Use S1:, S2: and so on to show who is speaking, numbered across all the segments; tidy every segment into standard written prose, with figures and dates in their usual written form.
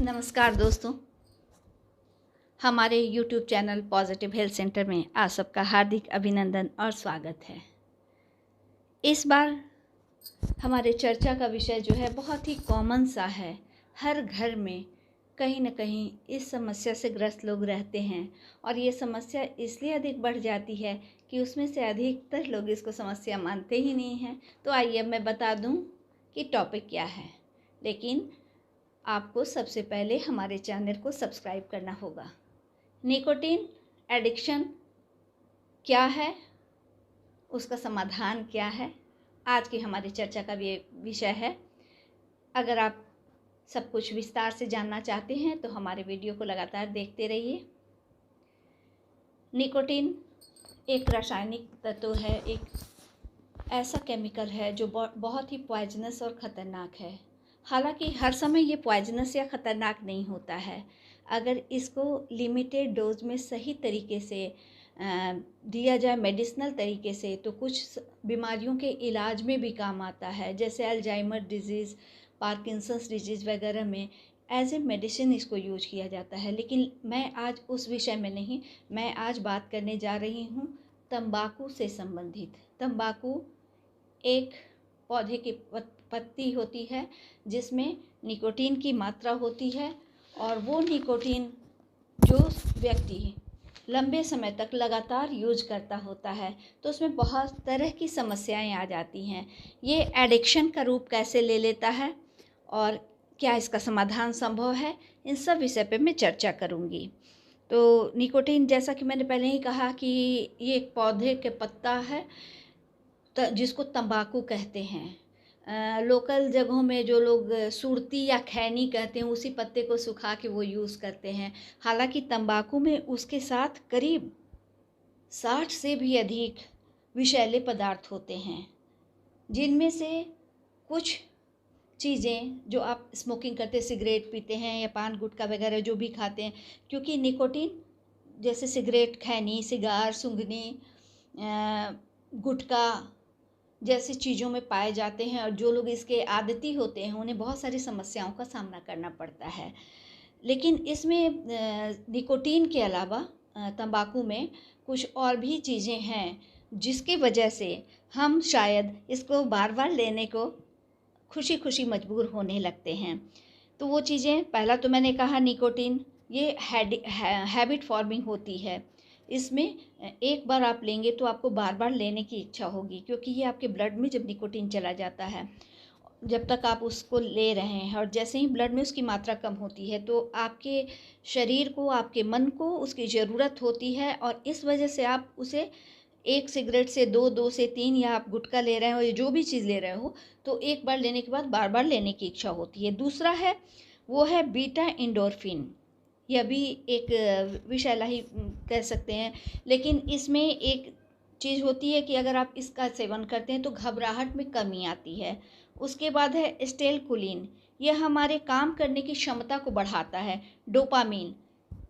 S1: नमस्कार दोस्तों, हमारे YouTube channel positive health centre में आप सबका हार्दिक अभिनंदन और स्वागत है। इस बार हमारे चर्चा का विषय जो है बहुत ही कॉमन सा है। हर घर में कहीं न कहीं इस समस्या से ग्रस्त लोग रहते हैं और ये समस्या इसलिए अधिक बढ़ जाती है कि उसमें से अधिकतर लोग इसको समस्या मानते ही नहीं हैं। तो आइए अब मैं बता दूं कि टॉपिक क्या है, लेकिन आपको सबसे पहले हमारे चैनल को सब्सक्राइब करना होगा। निकोटीन एडिक्शन क्या है, उसका समाधान क्या है, आज की हमारी चर्चा का विषय है। अगर आप सब कुछ विस्तार से जानना चाहते हैं तो हमारे वीडियो को लगातार देखते रहिए। निकोटीन एक रासायनिक तत्व है, एक ऐसा केमिकल है जो बहुत ही पॉइजनस और ख़तरनाक है। हालांकि हर समय ये पॉइजनस या ख़तरनाक नहीं होता है। अगर इसको लिमिटेड डोज में सही तरीके से दिया जाए मेडिसिनल तरीके से तो कुछ बीमारियों के इलाज में भी काम आता है, जैसे अल्जाइमर डिजीज़, पार्किंसंस डिजीज़ वगैरह में एज ए मेडिसिन इसको यूज किया जाता है। लेकिन मैं आज उस विषय में नहीं, मैं आज बात करने जा रही हूँ तंबाकू से संबंधित। तंबाकू एक पौधे की पत्ती होती है जिसमें निकोटीन की मात्रा होती है और वो निकोटीन जो व्यक्ति लंबे समय तक लगातार यूज करता होता है तो उसमें बहुत तरह की समस्याएं आ जाती हैं। ये एडिक्शन का रूप कैसे ले लेता है और क्या इसका समाधान संभव है, इन सब विषय पे मैं चर्चा करूँगी। तो निकोटीन, जैसा कि मैंने पहले ही कहा कि ये एक पौधे के पत्ता है जिसको तंबाकू कहते हैं। लोकल जगहों में जो लोग सुरती या खैनी कहते हैं उसी पत्ते को सुखा के वो यूज़ करते हैं। हालांकि तंबाकू में उसके साथ करीब 60 से भी अधिक विषैले पदार्थ होते हैं, जिनमें से कुछ चीज़ें जो आप स्मोकिंग करते, सिगरेट पीते हैं या पान गुटखा वगैरह जो भी खाते हैं, क्योंकि निकोटीन जैसे सिगरेट, खैनी, सिगार, सूंघनी, गुटखा जैसी चीज़ों में पाए जाते हैं और जो लोग इसके आदती होते हैं उन्हें बहुत सारी समस्याओं का सामना करना पड़ता है। लेकिन इसमें निकोटीन के अलावा तंबाकू में कुछ और भी चीज़ें हैं जिसकी वजह से हम शायद इसको बार बार लेने को खुशी खुशी मजबूर होने लगते हैं। तो वो चीज़ें, पहला तो मैंने कहा निकोटीन ये हैबिट फॉर्मिंग होती है। इसमें एक बार आप लेंगे तो आपको बार बार लेने की इच्छा होगी, क्योंकि ये आपके ब्लड में जब निकोटीन चला जाता है, जब तक आप उसको ले रहे हैं और जैसे ही ब्लड में उसकी मात्रा कम होती है तो आपके शरीर को, आपके मन को उसकी ज़रूरत होती है और इस वजह से आप उसे एक सिगरेट से दो से तीन, या आप गुटखा ले रहे हो या जो भी चीज़ ले रहे हो, तो एक बार लेने के बाद बार बार लेने की इच्छा होती है। दूसरा है वो है बीटा एंडोर्फिन। यह भी एक विषैला ही कह सकते हैं, लेकिन इसमें एक चीज़ होती है कि अगर आप इसका सेवन करते हैं तो घबराहट में कमी आती है। उसके बाद है एसिटाइलकोलिन, यह हमारे काम करने की क्षमता को बढ़ाता है। डोपामीन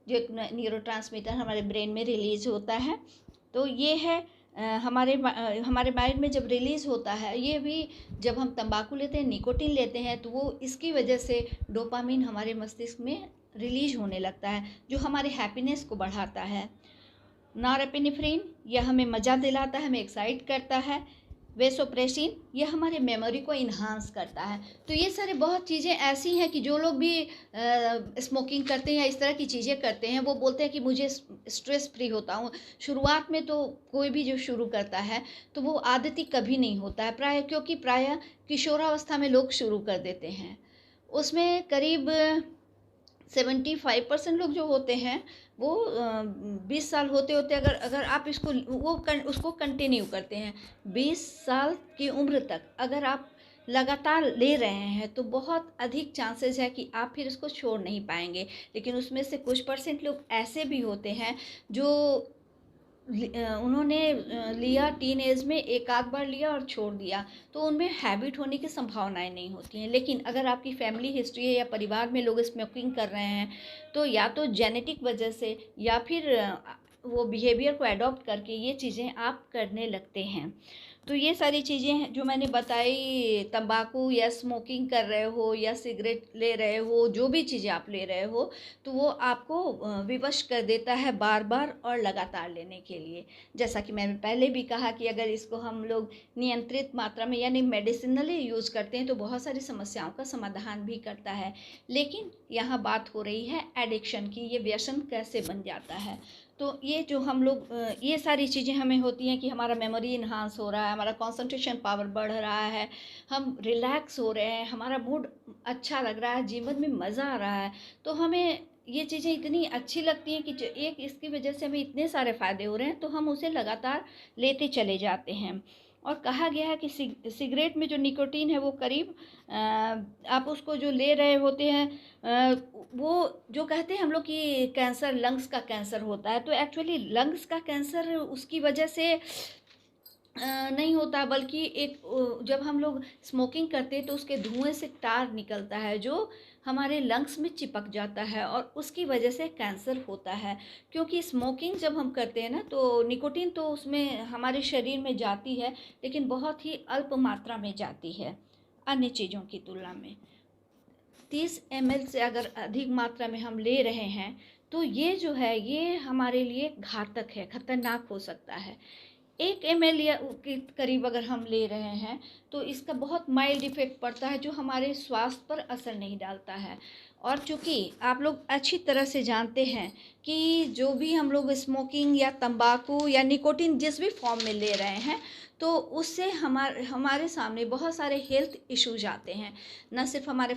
S1: जो एक न्यूरोट्रांसमीटर हमारे ब्रेन में रिलीज होता है, तो ये है हमारे माइंड में जब रिलीज़ होता है। ये भी जब हम तंबाकू लेते हैं, निकोटीन लेते हैं, तो वो इसकी वजह से डोपामीन हमारे मस्तिष्क में रिलीज होने लगता है जो हमारे हैप्पीनेस को बढ़ाता है। नॉरएपिनेफ्रिन यह हमें मज़ा दिलाता है, हमें एक्साइट करता है। वेसोप्रेसिन यह हमारे मेमोरी को इन्हांस करता है। तो ये सारे बहुत चीज़ें ऐसी हैं कि जो लोग भी स्मोकिंग करते हैं या इस तरह की चीज़ें करते हैं वो बोलते हैं कि मुझे स्ट्रेस फ्री होता हूँ। शुरुआत में तो कोई भी जो शुरू करता है तो वो आदती कभी नहीं होता है प्रायः, क्योंकि प्रायः किशोरावस्था में लोग शुरू कर देते हैं। उसमें करीब 75% लोग जो होते हैं वो 20 साल होते होते अगर आप उसको कंटिन्यू करते हैं 20 साल की उम्र तक, अगर आप लगातार ले रहे हैं तो बहुत अधिक चांसेस है कि आप फिर इसको छोड़ नहीं पाएंगे। लेकिन उसमें से कुछ परसेंट लोग ऐसे भी होते हैं जो उन्होंने लिया टीन एज में, एक आध बार लिया और छोड़ दिया, तो उनमें हैबिट होने की संभावनाएं नहीं होती हैं। लेकिन अगर आपकी फैमिली हिस्ट्री है या परिवार में लोग स्मोकिंग कर रहे हैं तो या तो जेनेटिक वजह से या फिर वो बिहेवियर को एडॉप्ट करके ये चीज़ें आप करने लगते हैं। तो ये सारी चीज़ें हैं जो मैंने बताई, तंबाकू या स्मोकिंग कर रहे हो या सिगरेट ले रहे हो, जो भी चीज़ें आप ले रहे हो, तो वो आपको विवश कर देता है बार बार और लगातार लेने के लिए। जैसा कि मैंने पहले भी कहा कि अगर इसको हम लोग नियंत्रित मात्रा में यानी मेडिसिनली यूज़ करते हैं तो बहुत सारी समस्याओं का समाधान भी करता है। लेकिन यहाँ बात हो रही है एडिक्शन की, ये व्यसन कैसे बन जाता है। तो ये जो हम लोग ये सारी चीज़ें हमें होती हैं कि हमारा मेमोरी इन्हांस हो रहा है, हमारा कंसंट्रेशन पावर बढ़ रहा है, हम रिलैक्स हो रहे हैं, हमारा मूड अच्छा लग रहा है, जीवन में मज़ा आ रहा है। तो हमें ये चीज़ें इतनी अच्छी लगती हैं कि एक इसकी वजह से हमें इतने सारे फ़ायदे हो रहे हैं, तो हम उसे लगातार लेते चले जाते हैं। और कहा गया है कि सिगरेट में जो निकोटीन है वो करीब आप उसको जो ले रहे होते हैं वो जो कहते हैं हम लोग कि कैंसर, लंग्स का कैंसर होता है, तो एक्चुअली लंग्स का कैंसर उसकी वजह से नहीं होता, बल्कि एक जब हम लोग स्मोकिंग करते हैं तो उसके धुएं से टार निकलता है जो हमारे लंग्स में चिपक जाता है और उसकी वजह से कैंसर होता है। क्योंकि स्मोकिंग जब हम करते हैं ना तो निकोटीन तो उसमें हमारे शरीर में जाती है, लेकिन बहुत ही अल्प मात्रा में जाती है अन्य चीज़ों की तुलना में। 30 ml से अगर अधिक मात्रा में हम ले रहे हैं तो ये जो है ये हमारे लिए घातक है, खतरनाक हो सकता है। 1 ml या के करीब अगर हम ले रहे हैं तो इसका बहुत माइल्ड इफ़ेक्ट पड़ता है जो हमारे स्वास्थ्य पर असर नहीं डालता है। और चूँकि आप लोग अच्छी तरह से जानते हैं कि जो भी हम लोग स्मोकिंग या तंबाकू या निकोटीन जिस भी फॉर्म में ले रहे हैं तो उससे हमारे सामने बहुत सारे हेल्थ इश्यूज आते हैं। न सिर्फ हमारे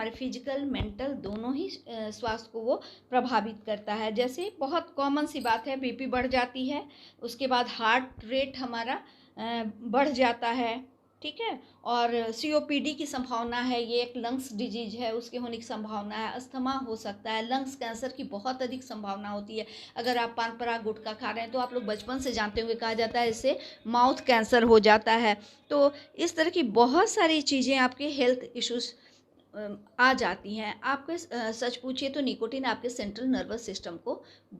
S1: फिजिकल मेंटल दोनों ही स्वास्थ्य को वो प्रभावित करता है। जैसे बहुत कॉमन सी बात है, बीपी बढ़ जाती है, उसके बाद हार्ट रेट हमारा बढ़ जाता है, ठीक है, और सीओपीडी की संभावना है, ये एक लंग्स डिजीज है, उसके होने की संभावना है, अस्थमा हो सकता है, लंग्स कैंसर की बहुत अधिक संभावना होती है। अगर आप पान पराग गुटखा खा रहे हैं तो आप लोग बचपन से जानते होंगे, कहा जाता है इससे माउथ कैंसर हो जाता है। तो इस तरह की बहुत सारी चीज़ें आपके हेल्थ इश्यूज आ जाती हैं। आपके सच पूछिए तो निकोटीन आपके सेंट्रल नर्वस सिस्टम को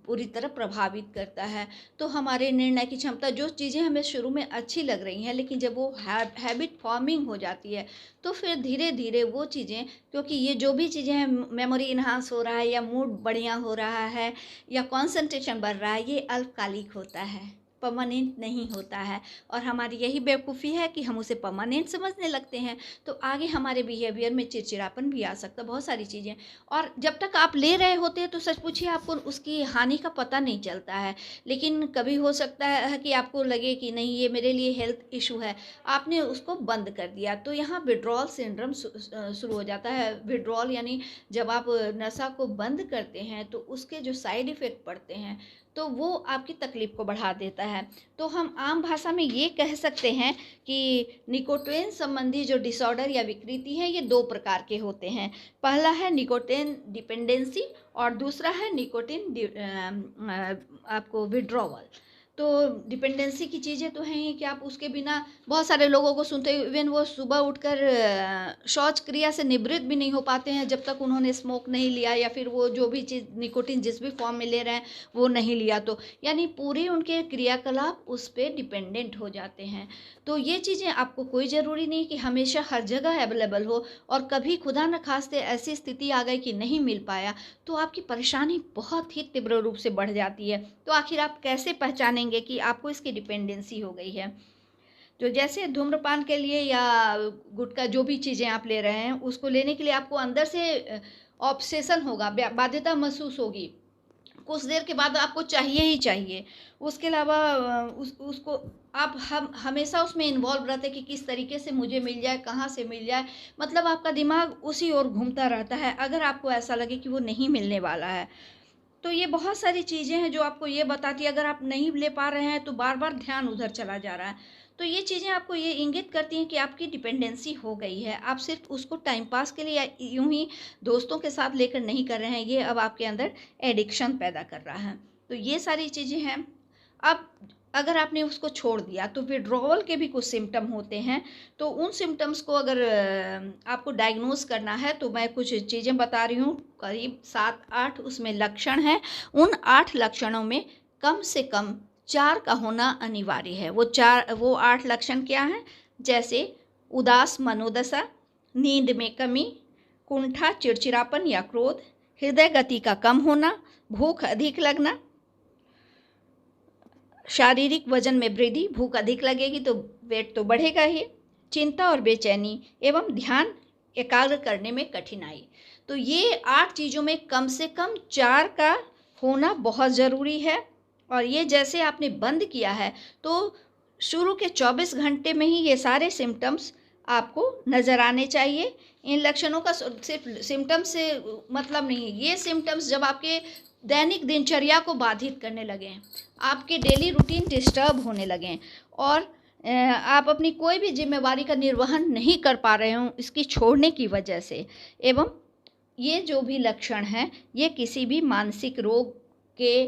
S1: पूरी तरह प्रभावित करता है। तो हमारे निर्णय की क्षमता, जो चीज़ें हमें शुरू में अच्छी लग रही हैं लेकिन जब वो हैबिट फॉर्मिंग हो जाती है तो फिर धीरे धीरे वो चीज़ें, क्योंकि ये जो भी चीज़ें हैं, मेमोरी इन्हांस हो रहा है या मूड बढ़िया हो रहा है या कॉन्सेंट्रेशन बढ़ रहा है, ये अल्पकालिक होता है, परमानेंट नहीं होता है। और हमारी यही बेवकूफ़ी है कि हम उसे परमानेंट समझने लगते हैं, तो आगे हमारे बिहेवियर में चिड़चिड़ापन भी आ सकता है, बहुत सारी चीज़ें। और जब तक आप ले रहे होते हैं तो सच पूछिए आपको उसकी हानि का पता नहीं चलता है, लेकिन कभी हो सकता है कि आपको लगे कि नहीं ये मेरे लिए हेल्थ इशू है, आपने उसको बंद कर दिया, तो यहाँ विड्रॉल सिंड्रोम शुरू हो जाता है। विड्रॉल यानी जब आप नशा को बंद करते हैं तो उसके जो साइड इफ़ेक्ट पड़ते हैं तो वो आपकी तकलीफ़ को बढ़ा देता है। तो हम आम भाषा में ये कह सकते हैं कि निकोटीन संबंधी जो डिसऑर्डर या विकृति है ये 2 प्रकार के होते हैं। पहला है निकोटीन डिपेंडेंसी और दूसरा है आपको विड्रॉवल। तो डिपेंडेंसी की चीज़ें तो हैं ही कि आप उसके बिना, बहुत सारे लोगों को सुनते हैं इवन वो सुबह उठकर शौच क्रिया से निवृत्त भी नहीं हो पाते हैं जब तक उन्होंने स्मोक नहीं लिया या फिर वो जो भी चीज़ निकोटीन जिस भी फॉर्म में ले रहे हैं वो नहीं लिया, तो यानी पूरी उनके क्रियाकलाप उस पर डिपेंडेंट हो जाते हैं। तो ये चीज़ें आपको कोई ज़रूरी नहीं कि हमेशा हर जगह अवेलेबल हो, और कभी खुदा न खास्ते ऐसी स्थिति आ गई कि नहीं मिल पाया तो आपकी परेशानी बहुत ही तीव्र रूप से बढ़ जाती है। तो आखिर आप कैसे पहचानेंगे कि आपको इसकी डिपेंडेंसी हो गई है? तो जैसे धूम्रपान के लिए या गुटखा जो भी चीज़ें आप ले रहे हैं उसको लेने के लिए आपको अंदर से ऑब्सेशन होगा, बाध्यता महसूस होगी, कुछ देर के बाद आपको चाहिए ही चाहिए। उसके अलावा उसको आप हम हमेशा उसमें इन्वॉल्व रहते हैं कि किस तरीके से मुझे मिल जाए, कहाँ से मिल जाए, मतलब आपका दिमाग उसी ओर घूमता रहता है अगर आपको ऐसा लगे कि वो नहीं मिलने वाला है। तो ये बहुत सारी चीज़ें हैं जो आपको ये बताती है, अगर आप नहीं ले पा रहे हैं तो बार बार ध्यान उधर चला जा रहा है। तो ये चीज़ें आपको ये इंगित करती हैं कि आपकी डिपेंडेंसी हो गई है। आप सिर्फ उसको टाइम पास के लिए या यूं ही दोस्तों के साथ लेकर नहीं कर रहे हैं, ये अब आपके अंदर एडिक्शन पैदा कर रहा है। तो ये सारी चीज़ें हैं। अब अगर आपने उसको छोड़ दिया तो विड्रॉवल के भी कुछ सिम्टम होते हैं। तो उन सिम्टम्स को अगर आपको डायग्नोज करना है तो मैं कुछ चीज़ें बता रही हूँ, करीब 7-8 उसमें लक्षण हैं। उन 8 लक्षणों में कम से कम 4 का होना अनिवार्य है। वो 8 लक्षण क्या हैं? जैसे उदास मनोदशा, नींद में कमी, कुंठा, चिड़चिड़ापन या क्रोध, हृदय गति का कम होना, भूख अधिक लगना, शारीरिक वजन में वृद्धि, भूख अधिक लगेगी तो वेट तो बढ़ेगा ही, चिंता और बेचैनी एवं ध्यान एकाग्र करने में कठिनाई। तो ये 8 चीज़ों में कम से कम 4 का होना बहुत ज़रूरी है। और ये जैसे आपने बंद किया है तो शुरू के 24 घंटे में ही ये सारे सिम्टम्स आपको नज़र आने चाहिए। इन लक्षणों का सिर्फ सिम्टम्स से मतलब नहीं है, ये सिम्टम्स जब आपके दैनिक दिनचर्या को बाधित करने लगें, आपके डेली रूटीन डिस्टर्ब होने लगें और आप अपनी कोई भी जिम्मेवारी का निर्वहन नहीं कर पा रहे हों इसकी छोड़ने की वजह से, एवं ये जो भी लक्षण हैं ये किसी भी मानसिक रोग के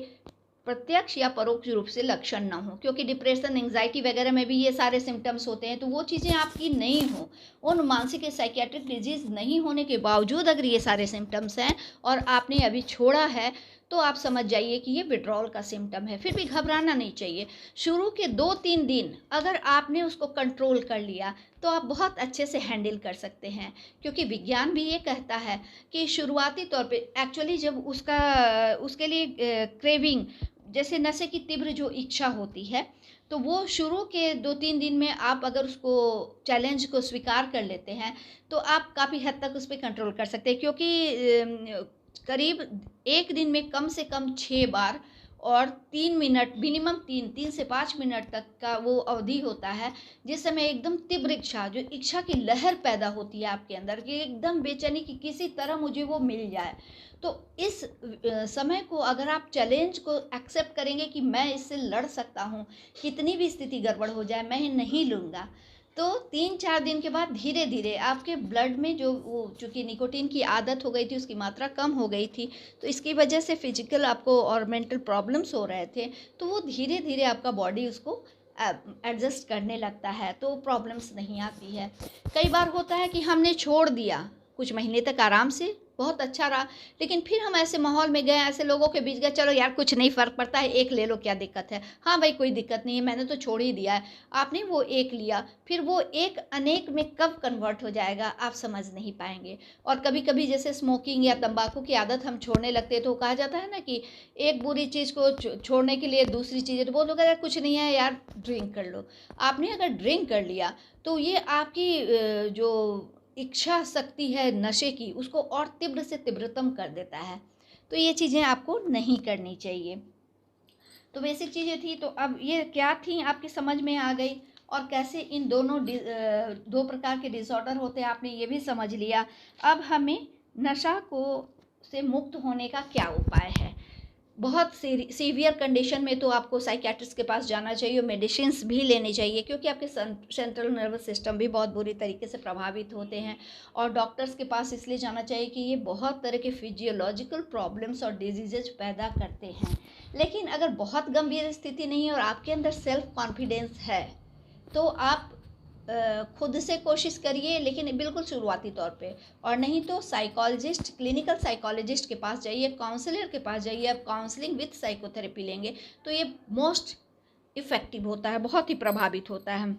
S1: प्रत्यक्ष या परोक्ष रूप से लक्षण ना हो, क्योंकि डिप्रेशन, एंग्जाइटी वगैरह में भी ये सारे सिम्टम्स होते हैं। तो वो चीज़ें आपकी नहीं हो, उन मानसिक साइकियाट्रिक डिजीज़ नहीं होने के बावजूद अगर ये सारे सिम्टम्स हैं और आपने अभी छोड़ा है तो आप समझ जाइए कि ये विड्रॉल का सिम्टम है। फिर भी घबराना नहीं चाहिए। शुरू के 2-3 दिन अगर आपने उसको कंट्रोल कर लिया तो आप बहुत अच्छे से हैंडल कर सकते हैं, क्योंकि विज्ञान भी ये कहता है कि शुरुआती तौर पे एक्चुअली जब उसके लिए क्रेविंग, जैसे नशे की तीव्र जो इच्छा होती है, तो वो शुरू के 2-3 दिन में आप अगर उसको चैलेंज को स्वीकार कर लेते हैं तो आप काफ़ी हद तक उस पर कंट्रोल कर सकते हैं, क्योंकि करीब एक दिन में कम से कम 6 बार और 3 मिनट मिनिमम 3 से 5 मिनट तक का वो अवधि होता है जिस समय एकदम तीव्र इच्छा, जो इच्छा की लहर पैदा होती है आपके अंदर कि एकदम बेचैनी की किसी तरह मुझे वो मिल जाए। तो इस समय को अगर आप चैलेंज को एक्सेप्ट करेंगे कि मैं इससे लड़ सकता हूँ, कितनी भी स्थिति गड़बड़ हो जाए मैं नहीं लूँगा, तो 3-4 दिन के बाद धीरे धीरे आपके ब्लड में जो वो चूँकि निकोटीन की आदत हो गई थी उसकी मात्रा कम हो गई थी, तो इसकी वजह से फिजिकल आपको और मेंटल प्रॉब्लम्स हो रहे थे, तो वो धीरे धीरे आपका बॉडी उसको एडजस्ट करने लगता है, तो प्रॉब्लम्स नहीं आती है। कई बार होता है कि हमने छोड़ दिया, कुछ महीने तक आराम से बहुत अच्छा रहा, लेकिन फिर हम ऐसे माहौल में गए, ऐसे लोगों के बीच गए, चलो यार कुछ नहीं फ़र्क पड़ता है, एक ले लो क्या दिक्कत है, हाँ भाई कोई दिक्कत नहीं है, मैंने तो छोड़ ही दिया है। आपने वो एक लिया, फिर वो एक अनेक में कब कन्वर्ट हो जाएगा आप समझ नहीं पाएंगे। और कभी कभी जैसे स्मोकिंग या तंबाकू की आदत हम छोड़ने लगते हैं तो कहा जाता है ना कि एक बुरी चीज़ को छोड़ने के लिए दूसरी चीज़ें, तो वो लोग अगर कुछ नहीं है यार ड्रिंक कर लो। आपने अगर ड्रिंक कर लिया तो ये आपकी जो इच्छा शक्ति है नशे की उसको और तीव्र से तीव्रतम कर देता है, तो ये चीज़ें आपको नहीं करनी चाहिए। तो बेसिक चीज़ें थी, तो अब ये क्या थी आपकी समझ में आ गई, और कैसे इन दोनों 2 प्रकार के डिसऑर्डर होते हैं आपने ये भी समझ लिया। अब हमें नशा को से मुक्त होने का क्या उपाय है। बहुत सीवियर कंडीशन में तो आपको साइकियाट्रिस्ट के पास जाना चाहिए और मेडिसिन्स भी लेनी चाहिए, क्योंकि आपके सेंट्रल नर्वस सिस्टम भी बहुत बुरी तरीके से प्रभावित होते हैं, और डॉक्टर्स के पास इसलिए जाना चाहिए कि ये बहुत तरह के फिजियोलॉजिकल प्रॉब्लम्स और डिजीजेज पैदा करते हैं। लेकिन अगर बहुत गंभीर स्थिति नहीं है और आपके अंदर सेल्फ कॉन्फिडेंस है तो आप खुद से कोशिश करिए, लेकिन बिल्कुल शुरुआती तौर पे, और नहीं तो साइकोलॉजिस्ट, क्लिनिकल साइकोलॉजिस्ट के पास जाइए, काउंसलर के पास जाइए। आप काउंसलिंग विथ साइकोथेरेपी लेंगे तो ये मोस्ट इफ़ेक्टिव होता है, बहुत ही प्रभावित होता है।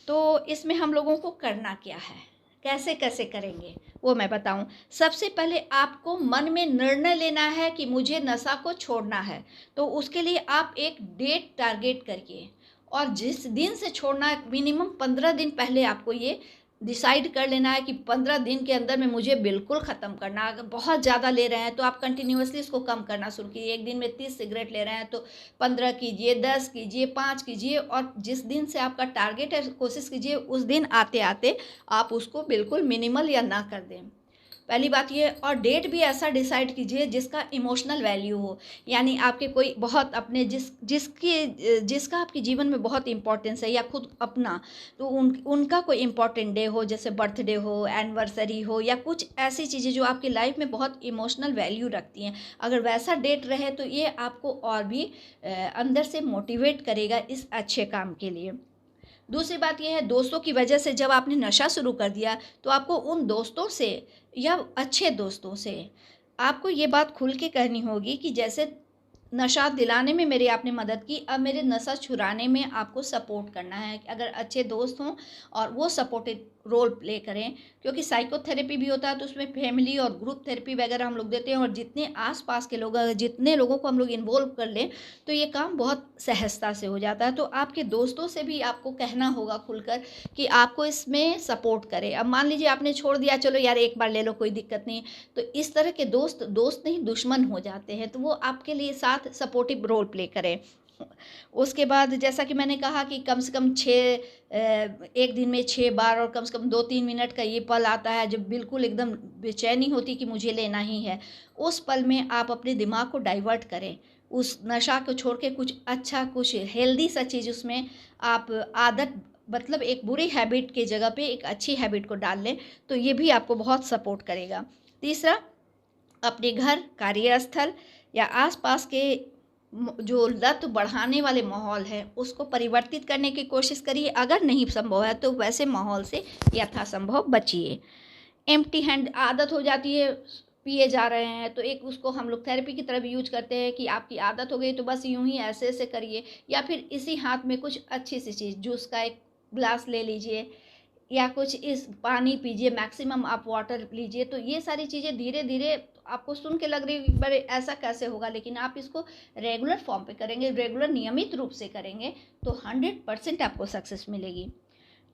S1: तो इसमें हम लोगों को करना क्या है, कैसे कैसे करेंगे वो मैं बताऊं। सबसे पहले आपको मन में निर्णय लेना है कि मुझे नशा को छोड़ना है, तो उसके लिए आप एक डेट टारगेट करिए, और जिस दिन से छोड़ना है मिनिमम 15 दिन पहले आपको ये डिसाइड कर लेना है कि 15 दिन के अंदर में मुझे बिल्कुल ख़त्म करना। अगर बहुत ज़्यादा ले रहे हैं तो आप कंटिन्यूसली इसको कम करना शुरू कीजिए। एक दिन में 30 सिगरेट ले रहे हैं तो 15 कीजिए, 10 कीजिए, 5 कीजिए, और जिस दिन से आपका टारगेट है कोशिश कीजिए उस दिन आते आते आप उसको बिल्कुल मिनिमल या ना कर दें। पहली बात ये, और डेट भी ऐसा डिसाइड कीजिए जिसका इमोशनल वैल्यू हो, यानी आपके कोई बहुत अपने जिसका आपके जीवन में बहुत इंपॉर्टेंस है, या खुद अपना, तो उनका कोई इम्पॉर्टेंट डे हो, जैसे बर्थडे हो, एनिवर्सरी हो, या कुछ ऐसी चीज़ें जो आपकी लाइफ में बहुत इमोशनल वैल्यू रखती हैं। अगर वैसा डेट रहे तो ये आपको और भी अंदर से मोटिवेट करेगा इस अच्छे काम के लिए। दूसरी बात यह है, दोस्तों की वजह से जब आपने नशा शुरू कर दिया तो आपको उन दोस्तों से या अच्छे दोस्तों से आपको ये बात खुल के कहनी होगी कि जैसे नशा दिलाने में मेरी आपने मदद की, अब मेरे नशा छुड़ाने में आपको सपोर्ट करना है। अगर अच्छे दोस्त हों और वो सपोर्टिव रोल प्ले करें, क्योंकि साइकोथेरेपी भी होता है तो उसमें फैमिली और ग्रुप थेरेपी वगैरह हम लोग देते हैं, और जितने आसपास के लोग, अगर जितने लोगों को हम लोग इन्वॉल्व कर लें तो ये काम बहुत सहजता से हो जाता है। तो आपके दोस्तों से भी आपको कहना होगा खुलकर कि आपको इसमें सपोर्ट करें। अब मान लीजिए आपने छोड़ दिया, चलो यार एक बार ले लो कोई दिक्कत नहीं, तो इस तरह के दोस्त दोस्त नहीं दुश्मन हो जाते हैं, तो वो आपके लिए साथ सपोर्टिव रोल प्ले करें। उसके बाद जैसा कि मैंने कहा कि कम से कम एक दिन में 6 बार, और कम से कम 2-3 मिनट का ये पल आता है जब बिल्कुल एकदम बेचैनी होती कि मुझे लेना ही है। उस पल में आप अपने दिमाग को डाइवर्ट करें, उस नशा को छोड़ के कुछ अच्छा, कुछ हेल्दी सा चीज़ उसमें आप आदत, मतलब एक बुरी हैबिट की जगह पे एक अच्छी हैबिट को डाल लें, तो ये भी आपको बहुत सपोर्ट करेगा। तीसरा, अपने घर, कार्यस्थल या आसपास के जो लत बढ़ाने वाले माहौल है उसको परिवर्तित करने की कोशिश करिए। अगर नहीं संभव है तो वैसे माहौल से यथासंभव बचिए। एम्प्टी हैंड आदत हो जाती है, पिए जा रहे हैं, तो एक उसको हम लोग थेरेपी की तरफ यूज करते हैं कि आपकी आदत हो गई तो बस यूं ही ऐसे ऐसे करिए, या फिर इसी हाथ में कुछ अच्छी सी चीज़, जूस का एक ग्लास ले लीजिए या कुछ इस पानी पीजिए, मैक्सिमम आप वाटर लीजिए। तो ये सारी चीज़ें धीरे धीरे आपको सुन के लग रही है बड़े ऐसा कैसे होगा, लेकिन आप इसको रेगुलर फॉर्म पे करेंगे, रेगुलर नियमित रूप से करेंगे तो 100% आपको सक्सेस मिलेगी।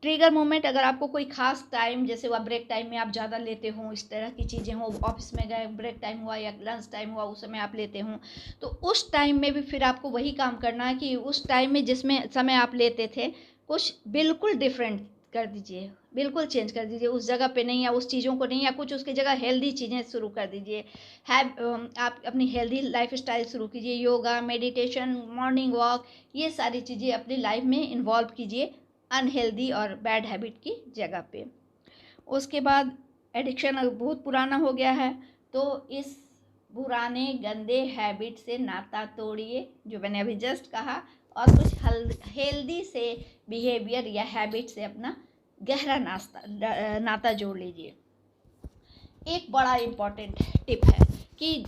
S1: ट्रिगर मोमेंट, अगर आपको कोई खास टाइम, जैसे वह ब्रेक टाइम में आप ज़्यादा लेते हो, इस तरह की चीज़ें हो, ऑफिस में गए ब्रेक टाइम हुआ या लंच टाइम हुआ उस समय आप लेते हो, तो उस टाइम में भी फिर आपको वही काम करना है कि उस टाइम में जिसमें समय आप लेते थे कुछ बिल्कुल डिफरेंट कर दीजिए, बिल्कुल चेंज कर दीजिए, उस जगह पे नहीं या उस चीज़ों को नहीं, या कुछ उसकी जगह हेल्दी चीज़ें शुरू कर दीजिए। आप अपनी हेल्दी लाइफ स्टाइल शुरू कीजिए, योगा, मेडिटेशन, मॉर्निंग वॉक, ये सारी चीज़ें अपनी लाइफ में इन्वॉल्व कीजिए अनहेल्दी और बैड हैबिट की जगह पे। उसके बाद एडिक्शन अगर बहुत पुराना हो गया है तो इस पुराने गंदे हैबिट से नाता तोड़िए, जो मैंने अभी जस्ट कहा, और कुछ हेल्दी से बिहेवियर या हैबिट से अपना गहरा नाता जोड़ लीजिए। एक बड़ा इम्पॉर्टेंट टिप है कि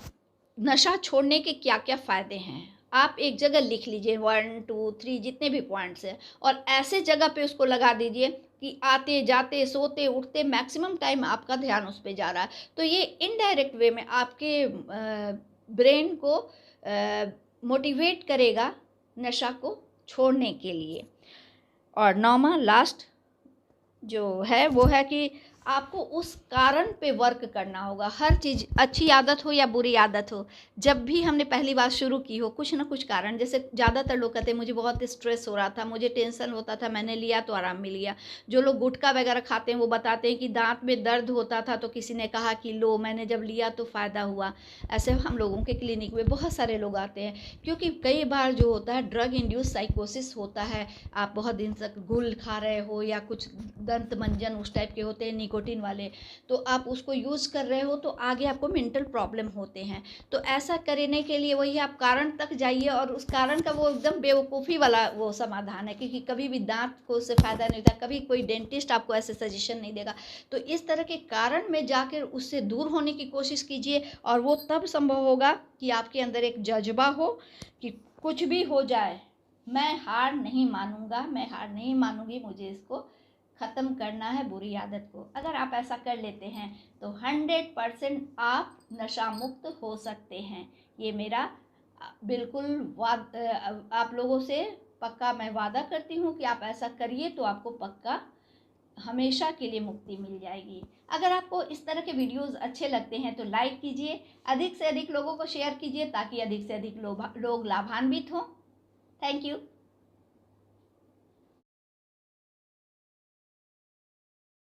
S1: नशा छोड़ने के क्या क्या फ़ायदे हैं, आप एक जगह लिख लीजिए 1 2 3 जितने भी पॉइंट्स हैं, और ऐसे जगह पे उसको लगा दीजिए कि आते जाते सोते उठते मैक्सिमम टाइम आपका ध्यान उस पर जा रहा है। तो ये इनडायरेक्ट वे में आपके ब्रेन को मोटिवेट करेगा नशा को छोड़ने के लिए। और नौवां लास्ट जो है वो है कि आपको उस कारण पे वर्क करना होगा। हर चीज़, अच्छी आदत हो या बुरी आदत हो, जब भी हमने पहली बार शुरू की हो, कुछ ना कुछ कारण, जैसे ज़्यादातर लोग कहते हैं मुझे बहुत स्ट्रेस हो रहा था, मुझे टेंशन होता था, मैंने लिया तो आराम मिल गया। जो लोग गुटखा वगैरह खाते हैं वो बताते हैं कि दांत में दर्द होता था तो किसी ने कहा कि लो, मैंने जब लिया तो फ़ायदा हुआ। ऐसे हम लोगों के क्लिनिक में बहुत सारे लोग आते हैं, क्योंकि कई बार जो होता है ड्रग इंड्यूस साइकोसिस होता है। आप बहुत दिन तक गुल खा रहे हो या कुछ दंत मंजन उस टाइप के होते हैं निकोटीन वाले, तो आप उसको यूज़ कर रहे हो तो आगे आपको मेंटल प्रॉब्लम होते हैं। तो ऐसा करने के लिए वही आप कारण तक जाइए, और उस कारण का वो एकदम बेवकूफ़ी वाला वो समाधान है, क्योंकि कभी भी दांत को उससे फ़ायदा नहीं होता, कभी कोई डेंटिस्ट आपको ऐसे सजेशन नहीं देगा। तो इस तरह के कारण में जाकर उससे दूर होने की कोशिश कीजिए, और वो तब संभव होगा कि आपके अंदर एक जज्बा हो कि कुछ भी हो जाए मैं हार नहीं मानूंगा, मैं हार नहीं मानूंगी, मुझे इसको ख़त्म करना है बुरी आदत को। अगर आप ऐसा कर लेते हैं तो 100% आप नशा मुक्त हो सकते हैं। ये मेरा बिल्कुल आप लोगों से पक्का मैं वादा करती हूँ कि आप ऐसा करिए तो आपको पक्का हमेशा के लिए मुक्ति मिल जाएगी। अगर आपको इस तरह के वीडियोस अच्छे लगते हैं तो लाइक कीजिए, अधिक से अधिक लोगों को शेयर कीजिए ताकि अधिक से अधिक लोग लाभान्वित हों। Thank you.